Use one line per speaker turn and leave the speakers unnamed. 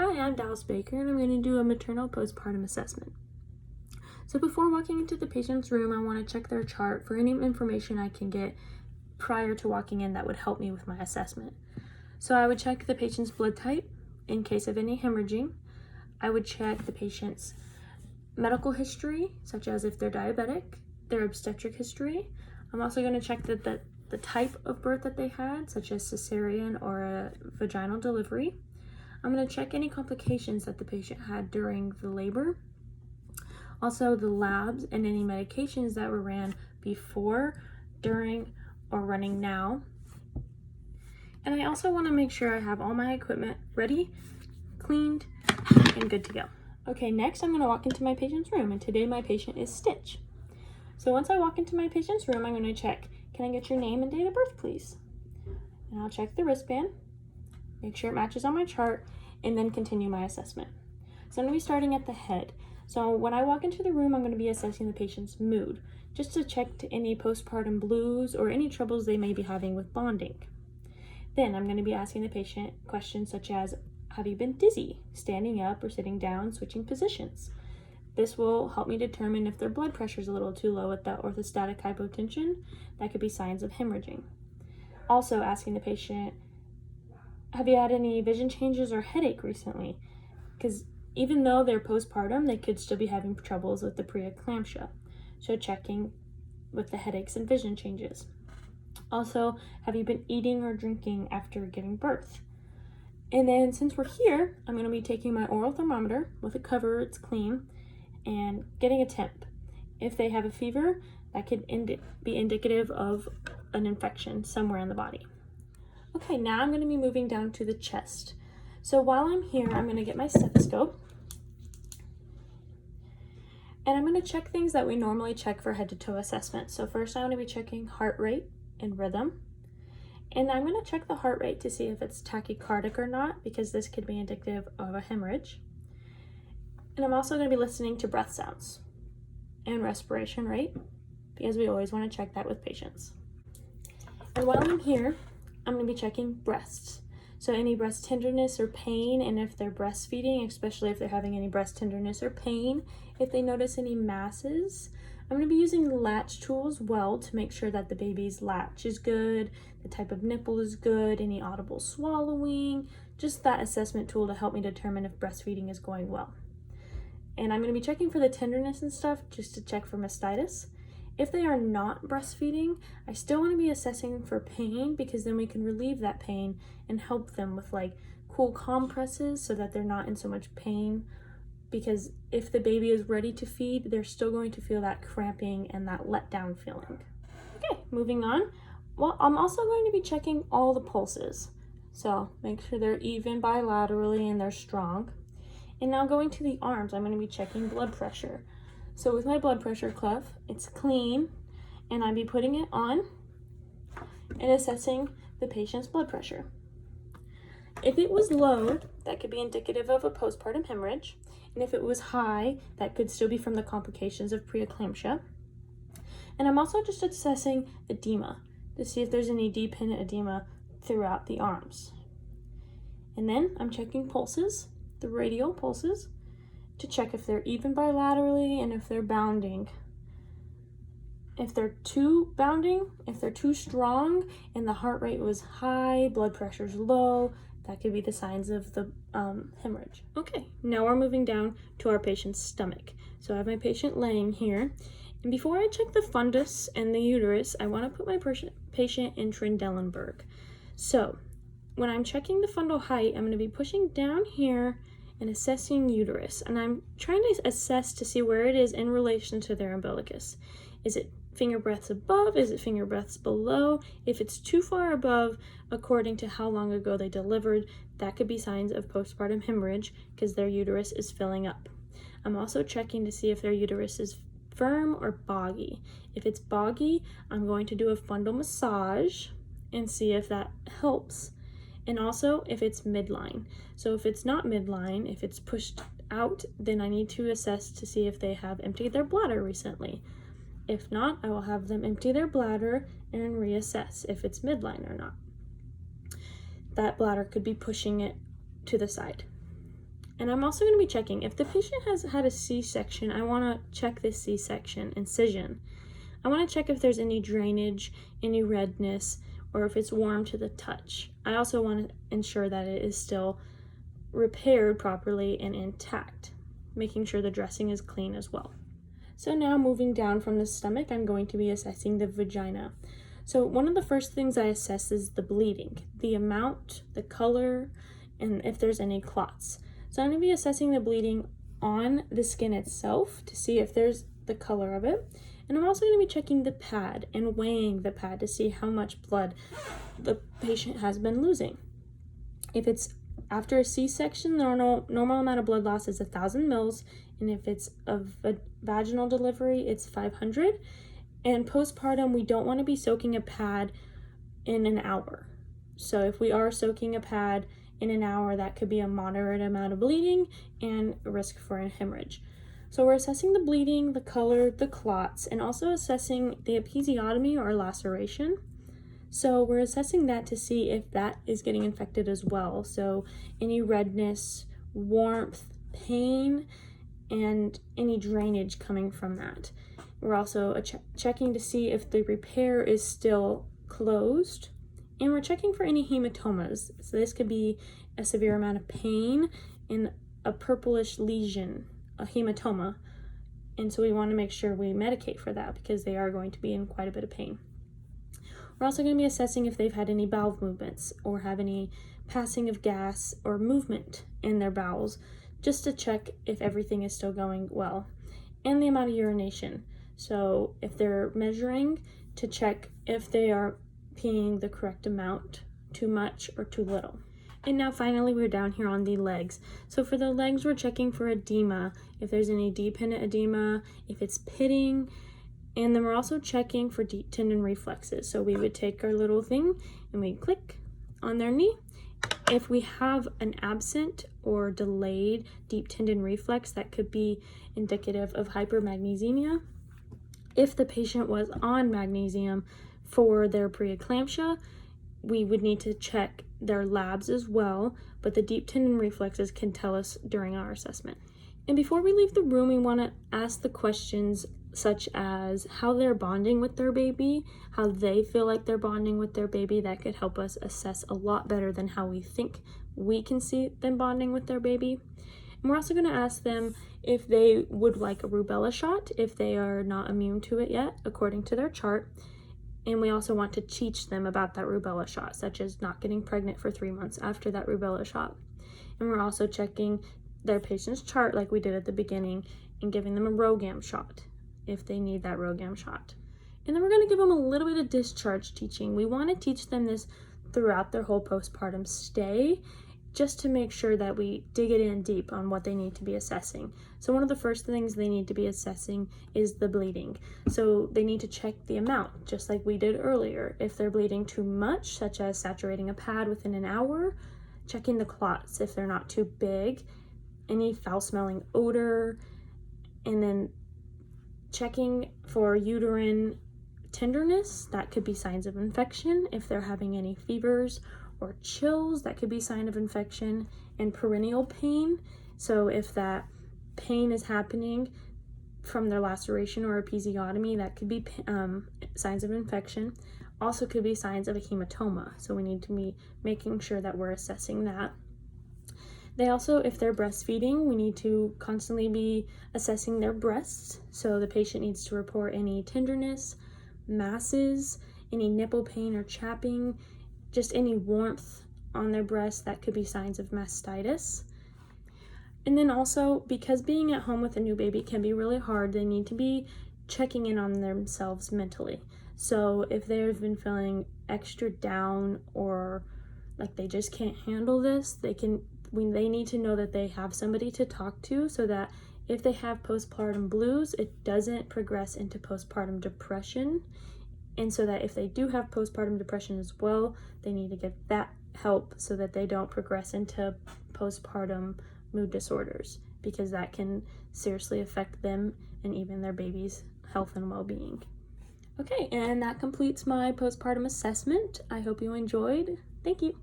Hi, I'm Dallas Baker, and I'm going to do a maternal postpartum assessment. So before walking into the patient's room, I want to check their chart for any information I can get prior to walking in that would help me with my assessment. So I would check the patient's blood type in case of any hemorrhaging. I would check the patient's medical history, such as if they're diabetic, their obstetric history. I'm also going to check the type of birth that they had, such as cesarean or a vaginal delivery. I'm going to check any complications that the patient had during the labor. Also the labs and any medications that were ran before, during, or running now. And I also want to make sure I have all my equipment ready, cleaned, and good to go. Okay, next I'm going to walk into my patient's room, and today my patient is Stitch. So once I walk into my patient's room, I'm going to check, can I get your name and date of birth, please? And I'll check the wristband, make sure it matches on my chart, and then continue my assessment. So I'm going to be starting at the head. So when I walk into the room, I'm going to be assessing the patient's mood, just to check to any postpartum blues or any troubles they may be having with bonding. Then I'm going to be asking the patient questions such as, have you been dizzy, standing up or sitting down, switching positions? This will help me determine if their blood pressure is a little too low at that orthostatic hypotension. That could be signs of hemorrhaging. Also asking the patient, have you had any vision changes or headache recently? Because even though they're postpartum, they could still be having troubles with the preeclampsia. So checking with the headaches and vision changes. Also, have you been eating or drinking after giving birth? And then since we're here, I'm going to be taking my oral thermometer with a cover, it's clean, and getting a temp. If they have a fever, that could be indicative of an infection somewhere in the body. Okay, now I'm going to be moving down to the chest. So while I'm here, I'm going to get my stethoscope. And I'm going to check things that we normally check for head to toe assessment. So first I'm going to be checking heart rate and rhythm. And I'm going to check the heart rate to see if it's tachycardic or not, because this could be indicative of a hemorrhage. And I'm also going to be listening to breath sounds and respiration rate, because we always want to check that with patients. And while I'm here, I'm going to be checking breasts. So any breast tenderness or pain, and if they're breastfeeding, especially if they're having any breast tenderness or pain, if they notice any masses. I'm going to be using the latch tool as well to make sure that the baby's latch is good, the type of nipple is good, any audible swallowing, just that assessment tool to help me determine if breastfeeding is going well. And I'm going to be checking for the tenderness and stuff just to check for mastitis. If they are not breastfeeding, I still want to be assessing for pain, because then we can relieve that pain and help them with like cool compresses so that they're not in so much pain. Because if the baby is ready to feed, they're still going to feel that cramping and that letdown feeling. Okay, moving on. Well, I'm also going to be checking all the pulses. So make sure they're even bilaterally and they're strong. And now going to the arms, I'm going to be checking blood pressure. So with my blood pressure cuff, it's clean, and I'll be putting it on and assessing the patient's blood pressure. If it was low, that could be indicative of a postpartum hemorrhage. And if it was high, that could still be from the complications of preeclampsia. And I'm also just assessing edema to see if there's any dependent edema throughout the arms. And then I'm checking pulses, the radial pulses, to check if they're even bilaterally and if they're bounding. If they're too bounding, if they're too strong and the heart rate was high, blood pressure's low, that could be the signs of the hemorrhage. Okay, now we're moving down to our patient's stomach. So I have my patient laying here. And before I check the fundus and the uterus, I want to put my patient in Trendelenburg. So when I'm checking the fundal height, I'm going to be pushing down here and assessing uterus. And I'm trying to assess to see where it is in relation to their umbilicus. Is it finger breadths above? Is it finger breadths below? If it's too far above, according to how long ago they delivered, that could be signs of postpartum hemorrhage because their uterus is filling up. I'm also checking to see if their uterus is firm or boggy. If it's boggy, I'm going to do a fundal massage and see if that helps. And also if it's midline. So if it's not midline, if it's pushed out, then I need to assess to see if they have emptied their bladder recently. If not, I will have them empty their bladder and reassess if it's midline or not. That bladder could be pushing it to the side. And I'm also going to be checking if the patient has had a C-section. I want to check this C-section incision. I want to check if there's any drainage, any redness, or if it's warm to the touch. I also want to ensure that it is still repaired properly and intact, making sure the dressing is clean as well. So now moving down from the stomach, I'm going to be assessing the vagina. So one of the first things I assess is the bleeding, the amount, the color, and if there's any clots. So I'm going to be assessing the bleeding on the skin itself to see if there's the color of it. And I'm also going to be checking the pad and weighing the pad to see how much blood the patient has been losing. If it's after a C-section, the normal amount of blood loss is 1,000 mils. And if it's a vaginal delivery, it's 500. And postpartum, we don't want to be soaking a pad in an hour. So if we are soaking a pad in an hour, that could be a moderate amount of bleeding and a risk for a hemorrhage. So we're assessing the bleeding, the color, the clots, and also assessing the episiotomy or laceration. So we're assessing that to see if that is getting infected as well. So any redness, warmth, pain, and any drainage coming from that. We're also checking to see if the repair is still closed. And we're checking for any hematomas. So this could be a severe amount of pain and a purplish lesion, a hematoma. And so we want to make sure we medicate for that because they are going to be in quite a bit of pain. We're also going to be assessing if they've had any bowel movements or have any passing of gas or movement in their bowels, just to check if everything is still going well. And the amount of urination. So if they're measuring, to check if they are peeing the correct amount, too much or too little. And now finally we're down here on the legs. So for the legs, we're checking for edema, if there's any dependent edema, if it's pitting, and then we're also checking for deep tendon reflexes. So we would take our little thing and we click on their knee. If we have an absent or delayed deep tendon reflex, that could be indicative of hypermagnesemia. If the patient was on magnesium for their preeclampsia, we would need to check their labs as well, but the deep tendon reflexes can tell us during our assessment. And before we leave the room, we want to ask the questions such as how they're bonding with their baby, how they feel like they're bonding with their baby. That could help us assess a lot better than how we think we can see them bonding with their baby. And we're also going to ask them if they would like a rubella shot, if they are not immune to it yet, according to their chart. And we also want to teach them about that rubella shot, such as not getting pregnant for 3 months after that rubella shot. And we're also checking their patient's chart like we did at the beginning and giving them a RhoGAM shot if they need that RhoGAM shot. And then we're going to give them a little bit of discharge teaching. We want to teach them this throughout their whole postpartum stay, just to make sure that we dig it in deep on what they need to be assessing. So one of the first things they need to be assessing is the bleeding. So they need to check the amount, just like we did earlier. If they're bleeding too much, such as saturating a pad within an hour, checking the clots if they're not too big, any foul-smelling odor, and then checking for uterine tenderness. That could be signs of infection. If they're having any fevers or chills, that could be sign of infection. And perineal pain, so if that pain is happening from their laceration or episiotomy, that could be signs of infection. Also could be signs of a hematoma, so we need to be making sure that we're assessing that. They also, if they're breastfeeding, we need to constantly be assessing their breasts. So the patient needs to report any tenderness, masses, any nipple pain or chapping, just any warmth on their breast. That could be signs of mastitis. And then also, because being at home with a new baby can be really hard, they need to be checking in on themselves mentally. So if they've been feeling extra down or like they just can't handle this, they need to know that they have somebody to talk to, so that if they have postpartum blues, it doesn't progress into postpartum depression. And so that if they do have postpartum depression as well, they need to get that help so that they don't progress into postpartum mood disorders, because that can seriously affect them and even their baby's health and well-being. Okay, and that completes my postpartum assessment. I hope you enjoyed. Thank you.